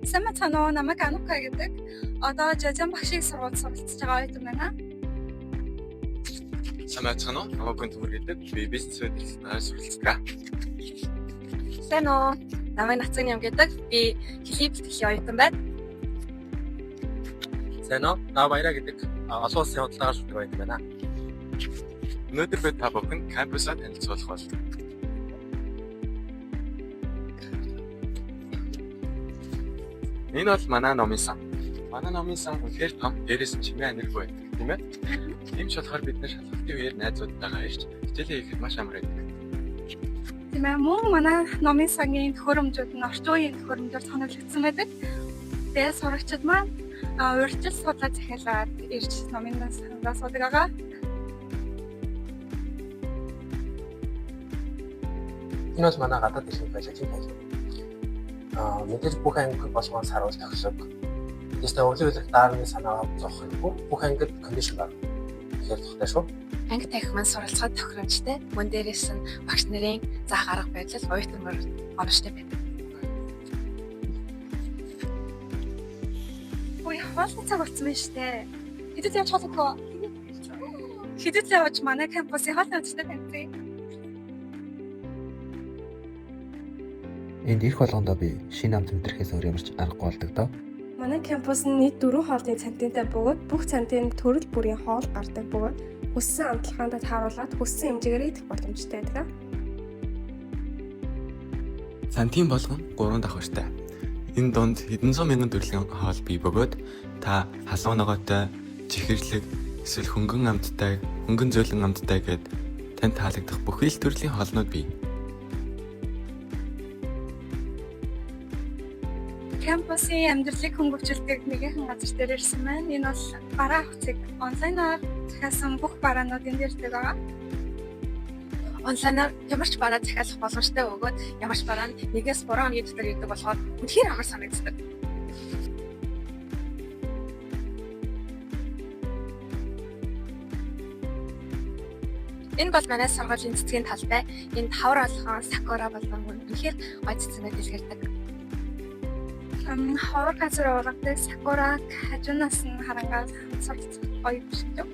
Сайн байна уу? Намайг Анука гэдэг. Одоо Жажан багшийн сургуульд суралцж байгаа оюутан байна. Сайн байна уу? Намайг Түмэр гэдэг. Би бизнес удирдлагын суралцдаг. Сайн уу? Намайг Нацгийн юм гэдэг. Би хэлий бэлтгэлийн оюутан байна. Сайн уу? Наа Баяраа гэдэг. Олон улсын хөдөлгөөний сурдаг оюутан байна. Өнөөдөр бид та бүхэн кампусаа танилцуулах болно. Энэ бол манай номын сан. Манай номын сан үнэхээр том, дээрээс нь чимээ аниргүй байдаг, тийм ээ? Тийм ч болохоор бид нэр шалгалтын үеэр найзуудтайгаа ирж хичээлээ хийхэд маш амар байдаг. Тийм ээ, мөн манай номын сангийн төхөөрөмжүүд нь орчин үеийн төхөөрөмжөөр тоноглогдсон байдаг. Тэгээд сурагчид маань урьдчил судлаа захиалаад ирж номын сангаас судаг байгаа. Энэ бол манай гадаад дэлхийн ажлын хэл. Мэдээж бүх анги болгоомж харуулж төгсөг. Тэстэй өглөөлөх дараагийн санаа зовхгүй бүх ангид кондишн баг. Тэгэхээр тухтай шүү. Анги тарих маань суралцахад тохиромжтой. Мөн дээрээс нь багш нарын заах арга байдал оюутнаар оновчтой байдаг. Ой, хоолны цаг болсон байна шүү дээ. Хэдэд явж хоолохгүй. Хэдэд явж манай кампусын хоолны үзэгтэй танилцъя. Энд ирэх болгондоо би шинэ амт мэдрэхээс өөр ямарч аргагүй болдог доо. Манай кампус нь нийт 4 хоолны цантинтай бөгөөд бүх цантин төрөл бүрийн хоол гардаг бөгөөд хүссэн амтлагаанд тааруулаад хүссэн хэмжээгээр идэх боломжтой байдаг. Цантин болгон 3 давхартай. Энэ донд хэдэн зуун мянган төрлийн хоол бий бөгөөд та халуун ногоотой, чихэрлэг, эсвэл хөнгөн амттай, хөнгөн зөөлөн амттай гэд танд таалагдах бүхий л төрлийн хоолнууд бий. Кампусын амьдралыг хөнгөвчлөдөг нэгэн газар дээр ирсэн маань. Энэ бол бараа авцыг онлайнаар захиалсан бүх бараанууд энд ирдэг байгаа. Онлайнаар ямар ч бараа захиалах боломжтой бөгөөд ямар ч бараа нь нэгээс 3 хоногийн дотор ирдэг болохоор үнэхээр амар санагддаг. Энэ бол манай сургуулийн цэцгийн талбай. Энд хавар алхан, сакура болон үнэхээр гоё цэцгүүд илэрдэг. Хавар газар ургадаг сакура хажуунаас нь харангаад суралцах гоё биш үү?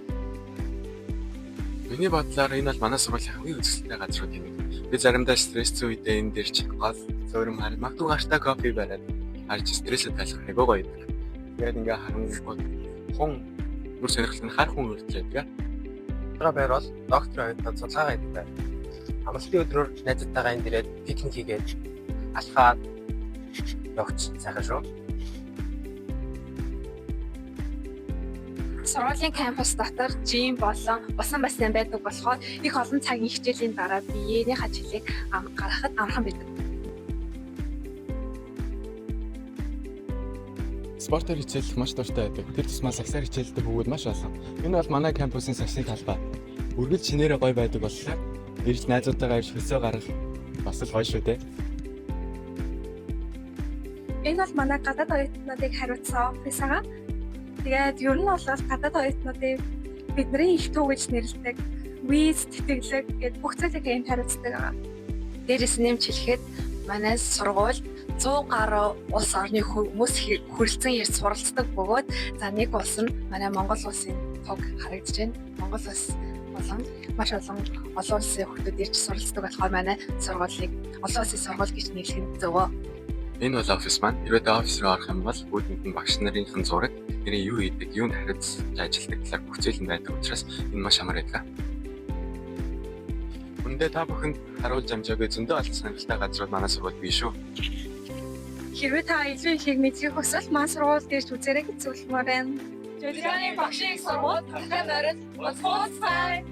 Миний бодлоор энэ бол манай сургуулийн хамгийн үзэсгэлэнтэй газрууд юм. Би заримдаа стресстэй үедээ энэ дээр чих гол зөөрөм харин магадгүй гартаа кофе бариад харж стрессээ тайлах нэг гоё байдаг. Тэгээд ингээ харангууд хун бүр сонирхолтой хар хүн үргэлжлэдэг. Байгаа байр бол доктор оюутнууд судалгаа хийдэг. Амралтын өдрөөр найзуудтайгаа энд ирээд пикник хийгээд алхаад явж сайхан шүү. Сургуулийн кампус дотор жим болон усан бассейн байдаг болохоор их олон цагийн хичээлийн дараа биеийн хажлыг гаргахад амархан байдаг. Спортоор хичээлэх маш дуртай байдаг. Тэр тусмаа сагсаар хичээлдэг хүмүүс маш олон. Энэ бол манай кампусын сагсны талбай. Үргэлж шинээрээ гоё байдаг болохоор ирж найзуудтайгаа ирж хөсөө гаргах бас л гоё шүү дээ. Энэ бол манай гадаад оюутнуудыг хариуцсан офис байгаа. Тэгээд ер нь бол гадаад оюутнуудыг бидний их туу гэж нэрлэдэг виз тэтгэлэг гэдэг бүх зүйлийг энд хариуцдаг байгаа. Дээрээс нэмж хэлэхэд манай сургууль 100 гаруй улс орны хүмүүс хүрэлцэн ирж суралцдаг бөгөөд за нэг улс нь манай Монгол улсын тог харагдаж байна. Монгол улс болон маш олон улсын хүмүүс ирж суралцдаг болохоор манай сургуулийг олон улсын сургууль гэж нэрлэх нь зөв. Энэ бол офис маань. Хэрвээ та офис руу орох юм бол бүгд нь багш нарын зураг, нэрээ юу хийдэг, юунд хариуцж ажилладаг талаар бүх зүйл нь байдаг учраас энэ маш амар байдаг. Үндэ та бүхэнд харуулж амжаагүй зөндөө олон сонирхолтой газрууд манай сургууль бий шүү. Хэрвээ та илүү ихийг мэдхийг хүсвэл манай сургуульд ирж үзээрэй гэж зөвлөмөр байна. Жажаны багшийн сургууль, Хатан нарт, Улстай.